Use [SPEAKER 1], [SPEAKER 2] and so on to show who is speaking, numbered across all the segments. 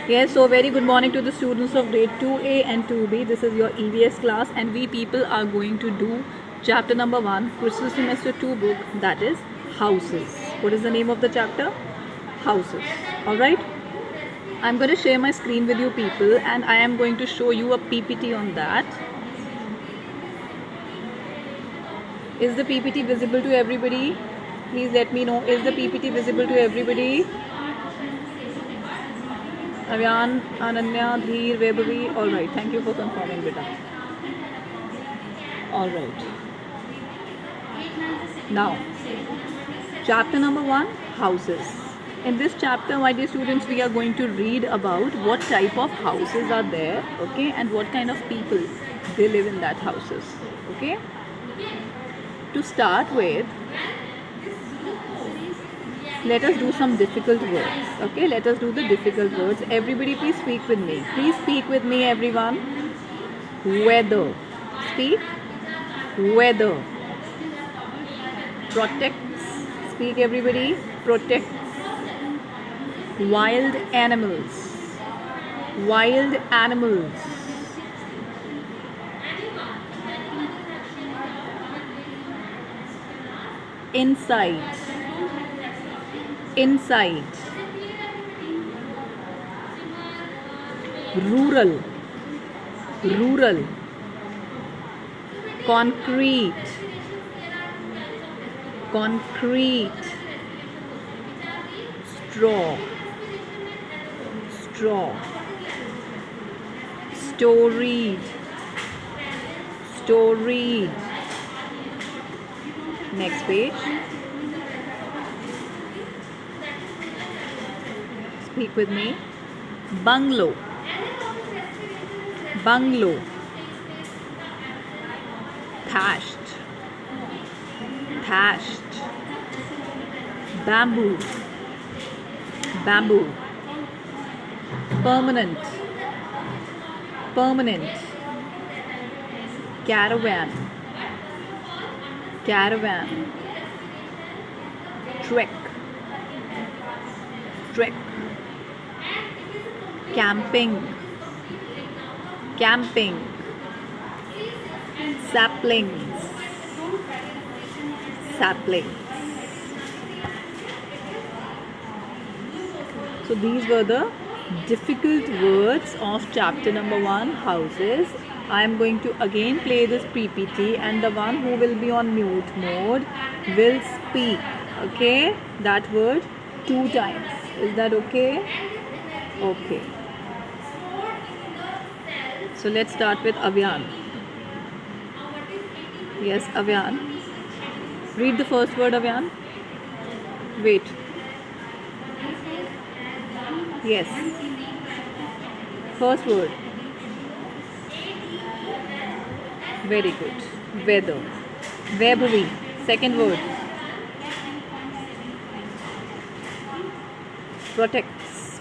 [SPEAKER 1] Yes, so very good morning to the students of grade 2A and 2B. This is your EVS class, and we people are going to do chapter number 1, Crystal Semester 2 book, that is Houses. What is the name of the chapter? Houses. Alright? I'm going to share my screen with you people, and I am going to show you a PPT on that. Is the PPT visible to everybody? Please let me know. Is the PPT visible to everybody? Avyan, Ananya, Dheer, Vaibhavi. Alright, thank you for confirming, beta. Alright. Now, chapter number 1, houses. In this chapter, my dear students, we are going to read about what type of houses are there, okay, and what kind of people they live in that houses, okay. To start with, let us do some difficult words, okay. Let us do the difficult words. Everybody please speak with me. Please speak with me, everyone. Weather. Speak. Weather. Protects. Speak, everybody. Protects. Wild animals. Wild animals. Inside. Inside. Rural. Rural. Concrete. Concrete. Straw. Straw. Storied. Storied. Next page. Speak with me. Bungalow. Bungalow. Thatched. Thatched. Bamboo. Bamboo. Permanent. Permanent. Caravan. Caravan. Trek. Trek. Camping. Camping. Saplings. Saplings. So these were the difficult words of chapter number 1, houses. I am going to again play this PPT, and the one who will be on mute mode will speak, okay, that word 2 times. Is that okay? Okay. So let's start with Avyan. Yes, Avyan. Read the first word, Avyan. Wait. Yes. First word. Very good. Weather. Vaibhavi. Second word. Protects.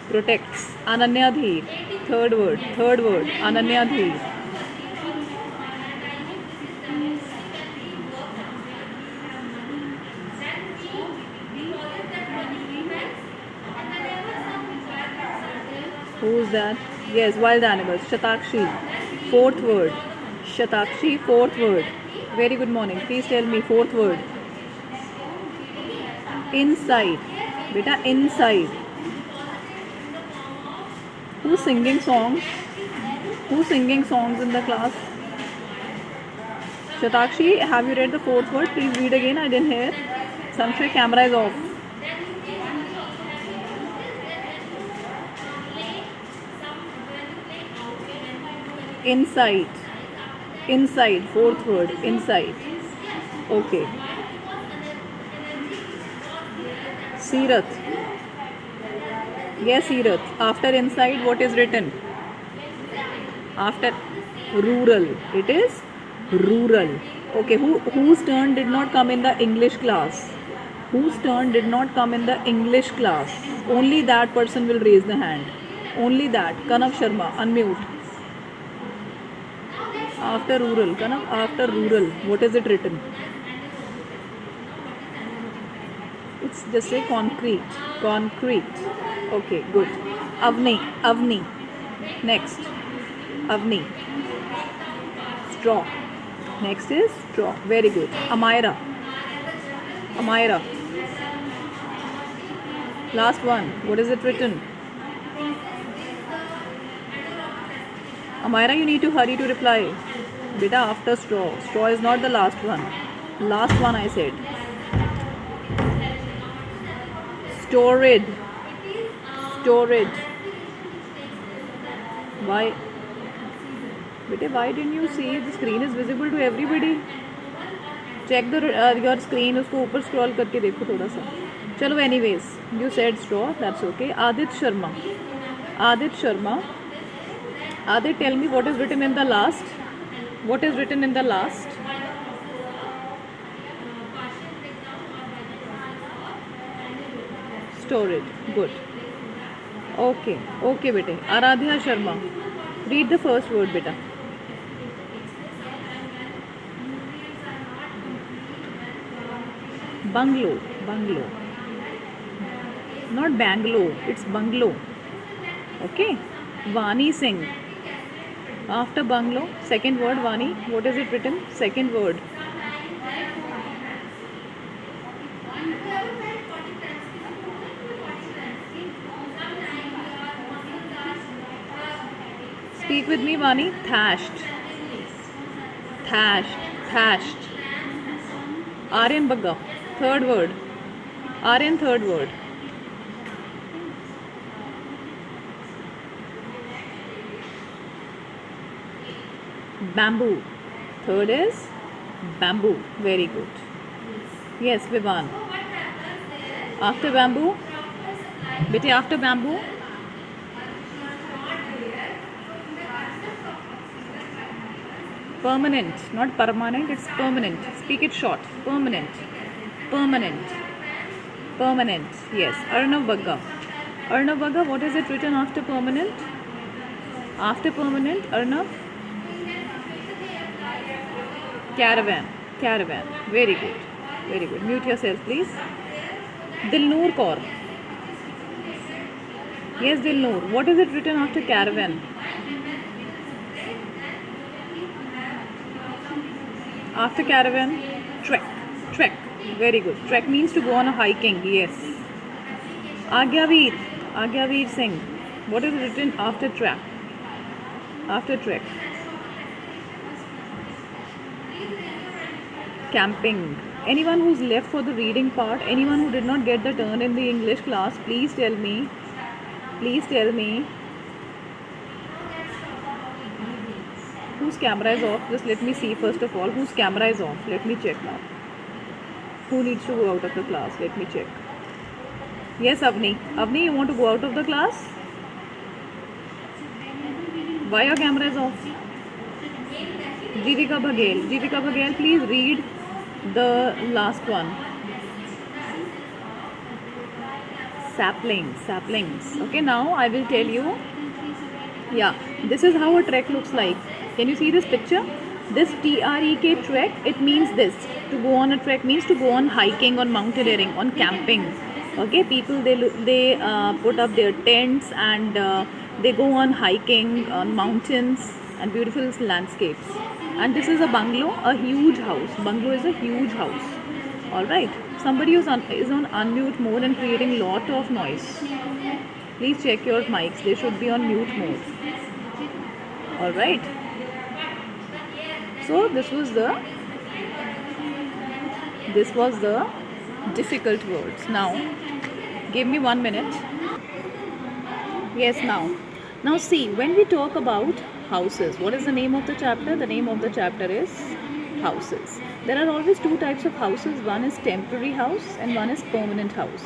[SPEAKER 1] Protects. Ananya Dheer. Third word. Third word. Ananya Dheer. Who is that? Yes, wild animals. Shatakshi. Fourth word. Shatakshi. Fourth word. Very good morning. Please tell me fourth word. Inside. Beta, inside. Who's singing songs? Who's singing songs in the class? Shatakshi, have you read the fourth word? Please read again. I didn't hear. Samshay, camera is off. Inside. Inside. Fourth word. Inside. Okay. Seerath. Yes, Seerath. After inside, what is written? After rural. It is rural. Okay. Whose turn did not come in the English class? Whose turn did not come in the English class? Only that person will raise the hand. Only that. Kanav Sharma. Unmute. After rural, Kanav, after rural, what is it written? It's just say concrete. Concrete. Okay, good. Avni. Avni. Next. Avni. Straw. Next is straw. Very good. Amira. Amira. Last one. What is it written? Amira, you need to hurry to reply. Beta, after straw. Straw is not the last one. Last one I said. Storage. Storage. Why? Beta, why didn't you see? The screen is visible to everybody. Check the your screen. उसको ऊपर scroll करके देखो थोड़ा सा. चलो, anyways, you said straw. That's okay. Adit Sharma. Adit Sharma. Adit, tell me what is written in the last. What is written in the last? Storage. Good. Okay. Okay, beta. Aradhya Sharma. Read the first word, beta. Bungalow. Bungalow. Not bangalow. It's bungalow. Okay. Vani Singh. After bungalow, second word, Vani. What is it written? Second word. Speak with me, Vani. Thatched. Thatched. Thatched. Aryan Bagga. Third word. Aryan, third word. Bamboo. Third is bamboo. Very good. Yes, Vivan. After bamboo? Bete, after bamboo? Permanent. Not permanent, it's permanent. Speak it short. Permanent. Permanent. Permanent. Yes. Arnav Bagga. Arnav Bagga, what is it written after permanent? After permanent, Arnav? Caravan. Caravan. Very good. Very good. Mute yourself, please. Dilnoor Kaur. Yes, Dilnoor. What is it written after caravan? After caravan, trek. Trek. Very good. Trek means to go on a hiking. Yes. Agyaveer. Agyaveer Singh. What is written after trek? After trek. Camping. Anyone who's left for the reading part, anyone who did not get the turn in the English class, please tell me. Please tell me. Whose camera is off? Just let me see first of all. Whose camera is off? Let me check now. Who needs to go out of the class? Let me check. Yes, Avni. Avni, you want to go out of the class? Why your camera is off? Jivika Baghel. Jivika Baghel, please read the last one. Saplings. Saplings. Okay, now I will tell you. Yeah, this is how a trek looks like. Can you see this picture? This TREK trek, it means this. To go on a trek means to go on hiking, on mountaineering, on camping. Okay, people they put up their tents and they go on hiking on mountains and beautiful landscapes. And this is a bungalow, a huge house. Bungalow is a huge house. All right. Somebody is on unmute mode and creating lot of noise. Please check your mics. They should be on mute mode. All right. So this was the difficult words. Now, give me 1 minute. Yes, now see, when we talk about houses, what is the name of the chapter? The name of the chapter is houses. There are always two types of houses. One is temporary house and one is permanent house.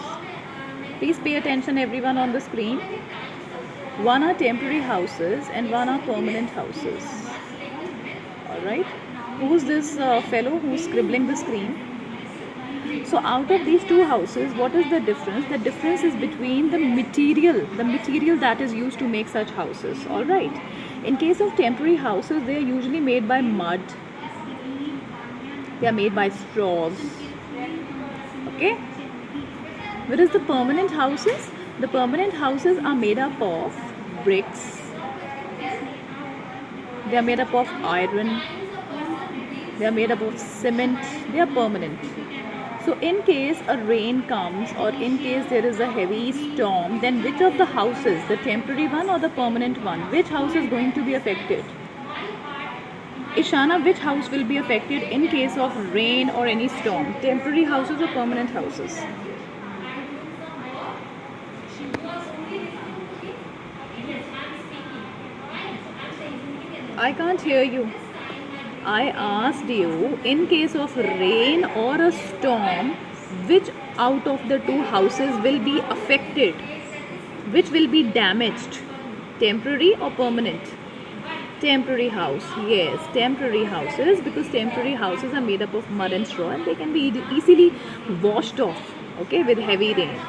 [SPEAKER 1] Please pay attention, everyone on the screen. One are temporary houses and one are permanent houses. Alright. Who's this fellow who's scribbling the screen? So out of these two houses, what is the difference? The difference is between the material that is used to make such houses. Alright. In case of temporary houses, they are usually made by mud. They are made by straws. Okay. Whereas the permanent houses, The permanent houses are made up of bricks, they are made up of iron, they are made up of cement, they are permanent. So in case a rain comes or in case there is a heavy storm, then which of the houses, the temporary one or the permanent one, which house is going to be affected? Ishana, which house will be affected in case of rain or any storm? Temporary houses or permanent houses? I can't hear you. I asked you, in case of rain or a storm, which out of the two houses will be affected? Which will be damaged? Temporary or permanent? Temporary house. Yes, temporary houses, because temporary houses are made up of mud and straw and they can be easily washed off, okay, with heavy rain.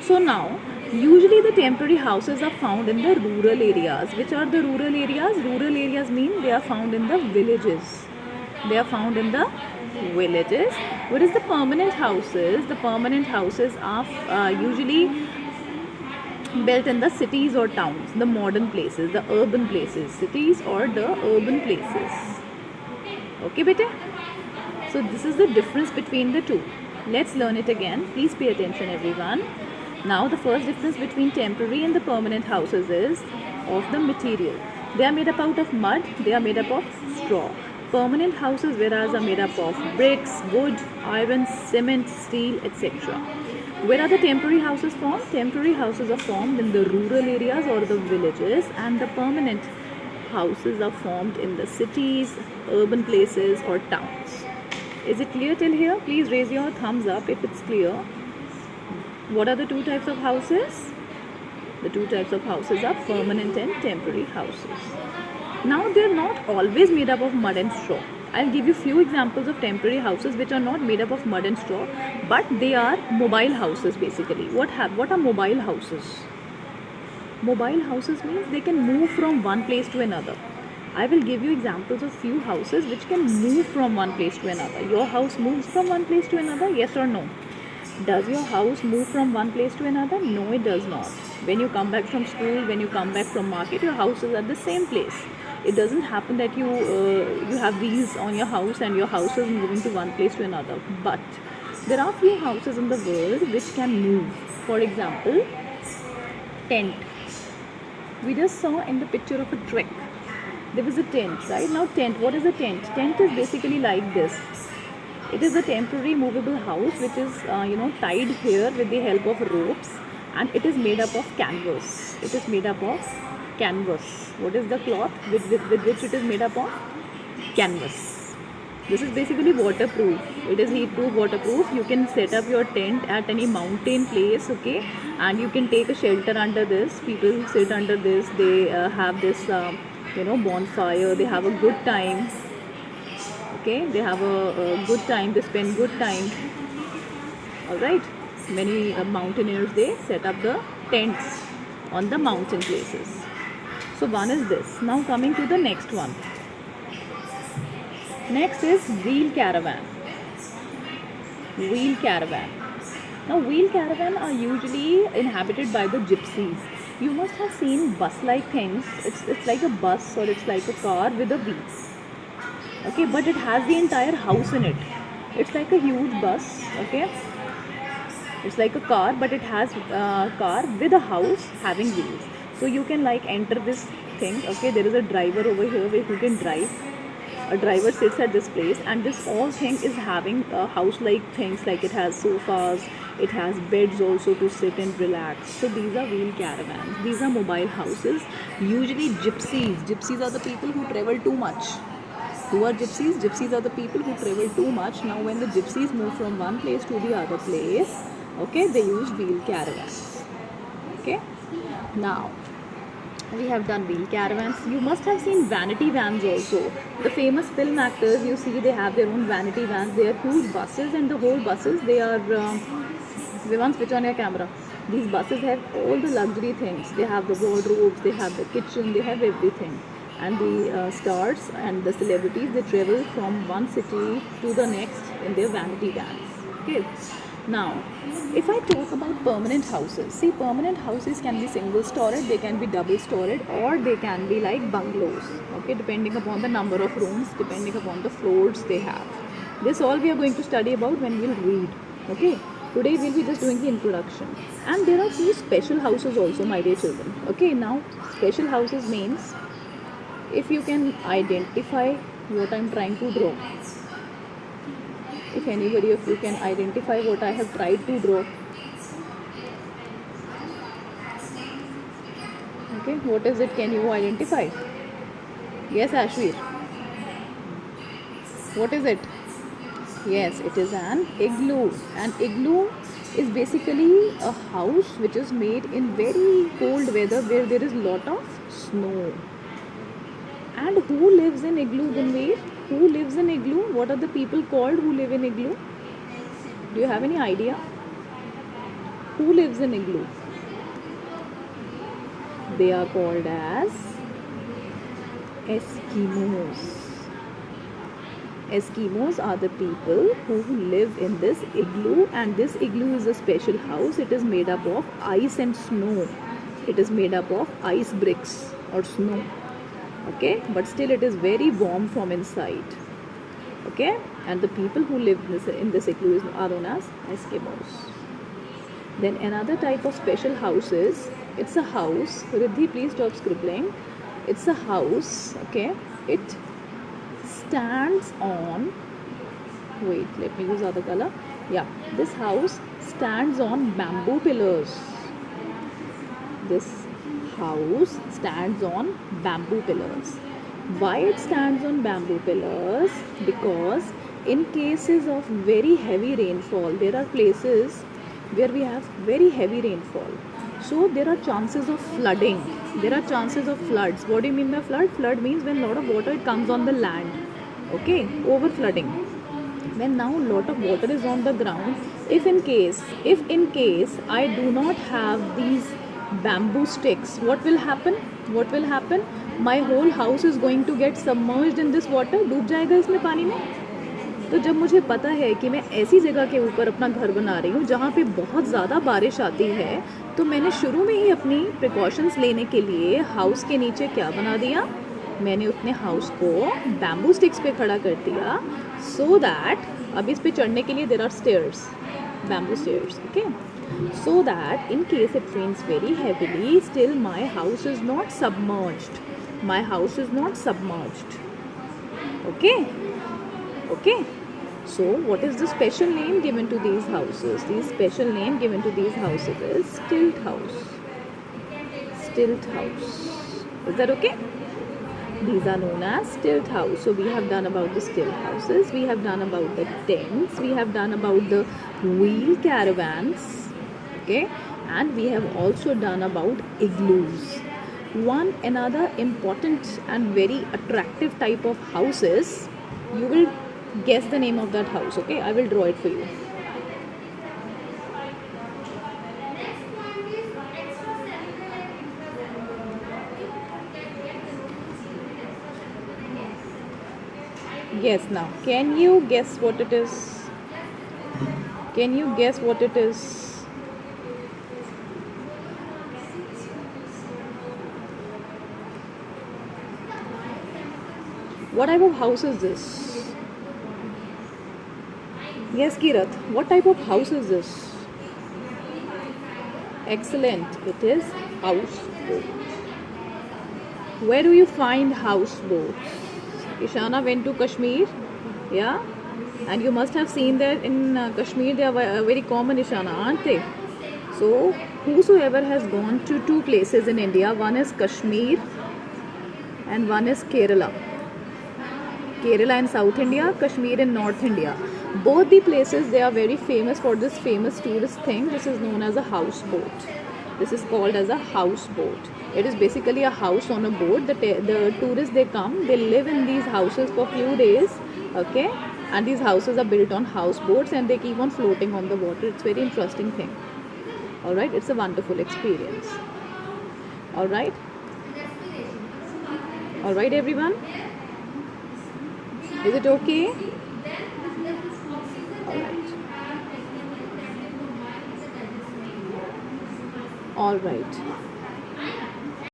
[SPEAKER 1] So now, usually the temporary houses are found in the rural areas. Which are the rural areas? Rural areas mean they are found in the villages. They are found in the villages. Whereas the permanent houses, are usually built in the cities or towns, the modern places, the urban places, cities or the urban places. Okay, beta? So this is the difference between the two. Let's learn it again. Please pay attention, everyone. Now the first difference between temporary and the permanent houses is of the material. They are made up out of mud, they are made up of straw. Permanent houses, whereas, are made up of bricks, wood, iron, cement, steel, etc. Where are the temporary houses formed? Temporary houses are formed in the rural areas or the villages, and the permanent houses are formed in the cities, urban places or towns. Is it clear till here? Please raise your thumbs up if it's clear. What are the two types of houses? The two types of houses are permanent and temporary houses. Now they are not always made up of mud and straw. I'll give you few examples of temporary houses which are not made up of mud and straw, but they are mobile houses basically. What are mobile houses? Mobile houses means they can move from one place to another. I will give you examples of few houses which can move from one place to another. Your house moves from one place to another, yes or no? Does your house move from one place to another? No, it does not. When you come back from school, when you come back from market, your house is at the same place. It doesn't happen that you have these on your house and your house is moving to one place to another. But there are few houses in the world which can move. For example, tent. We just saw in the picture of a trek. There was a tent, right? Now tent, what is a tent? Tent is basically like this. It is a temporary movable house which is tied here with the help of ropes, and it is made up of canvas. It is made up of canvas. What is the cloth with which it is made up of? Canvas. This is basically waterproof. It is heat proof, waterproof. You can set up your tent at any mountain place, okay, and you can take a shelter under this. People sit under this. They have this bonfire. They have a good time. Okay, they have a good time, they spend good time. Alright, many mountaineers, they set up the tents on the mountain places. So one is this. Now coming to the next one. Next is wheel caravan. Wheel caravan. Now wheel caravan are usually inhabited by the gypsies. You must have seen bus-like things. It's like a bus or it's like a car with a wheel. Okay, but it has the entire house in it. It's like a huge bus, okay. It's like a car, but it has a car with a house having wheels. So you can like enter this thing, okay. There is a driver over here who can drive. A driver sits at this place, and this whole thing is having house-like things, like it has sofas, it has beds also to sit and relax. So these are wheel caravans. These are mobile houses. Usually gypsies are the people who travel too much. Who are gypsies? Gypsies are the people who travel too much. Now when the gypsies move from one place to the other place, okay, they use wheel caravans. Okay, now we have done wheel caravans. You must have seen vanity vans also. The famous film actors, you see, they have their own vanity vans. They are huge buses, and the whole buses, they are Vivan, switch on your camera. These buses have all the luxury things. They have the wardrobes, they have the kitchen, they have everything. And the stars and the celebrities, they travel from one city to the next in their vanity vans. Okay. Now, if I talk about permanent houses, see, permanent houses can be single storied, they can be double storied, or they can be like bungalows, okay, depending upon the number of rooms, depending upon the floors they have. This all we are going to study about when we'll read, okay. Today we'll be just doing the introduction. And there are few special houses also, my dear children. Okay, now special houses means, if you can identify what I'm trying to draw. If anybody of you can identify what I have tried to draw. Okay, what is it? Can you identify? Yes, Ashwir. What is it? Yes, it is an igloo. An igloo is basically a house which is made in very cold weather where there is lot of snow. And who lives in igloo, Gunveer? Who lives in igloo? What are the people called who live in igloo? Do you have any idea? Who lives in igloo? They are called as Eskimos. Eskimos are the people who live in this igloo, and this igloo is a special house. It is made up of ice and snow. It is made up of ice bricks or snow. Okay, but still it is very warm from inside. Okay, and the people who live in this igloo are known as Eskimos. Then another type of special house is, it's a house. Riddhi, please stop scribbling. It's a house. Okay, it stands on, wait, let me use other color. Yeah, this house stands on bamboo pillars. This house stands on bamboo pillars. Why it stands on bamboo pillars? Because in cases of very heavy rainfall, there are places where we have very heavy rainfall. So there are chances of flooding. There are chances of floods. What do you mean by flood? Flood means when a lot of water comes on the land. Okay, over flooding. When now a lot of water is on the ground, if in case I do not have these bamboo sticks, what will happen? What will happen? My whole house is going to get submerged in this water. डूब जाएगा इसमें पानी में. तो जब मुझे पता है कि मैं ऐसी जगह के ऊपर अपना घर बना रही हूँ जहाँ पे बहुत ज़्यादा बारिश आती है, तो मैंने शुरू में ही अपनी प्रिकॉशंस लेने के लिए हाउस के नीचे क्या बना दिया? मैंने अपने हाउस को बैम्बू स्टिक्स पे खड़ा कर दिया, सो दैट, अब इस पे चढ़ने के लिए there are stairs, bamboo stairs. Okay, so that in case it rains very heavily, still my house is not submerged. My house is not submerged. Okay, okay. So what is the special name given to these houses? The special name given to these houses is stilt house. Stilt house. Is that okay? These are known as stilt house. So we have done about the stilt houses. We have done about the tents. We have done about the wheel caravans. Okay. And we have also done about igloos. Another important and very attractive type of houses, you will guess the name of that house. Okay, I will draw it for you. Yes, now can you guess what it is? Can you guess what it is? What type of house is this? Yes, Kirat, what type of house is this? Excellent, it is houseboat. Where do you find houseboats? Ishana went to Kashmir, yeah, and you must have seen that in Kashmir they are very common, Ishana, aren't they? So whosoever has gone to two places in India, one is Kashmir and one is Kerala. Kerala in South India, Kashmir in North India. Both the places, they are very famous for this famous tourist thing. This is known as a houseboat. This is called as a houseboat. It is basically a house on a boat. The tourists, they come, they live in these houses for few days. Okay, and these houses are built on houseboats and they keep on floating on the water. It's very interesting thing. All right, it's a wonderful experience. All right. All right, everyone. Is it okay? Alright. All right.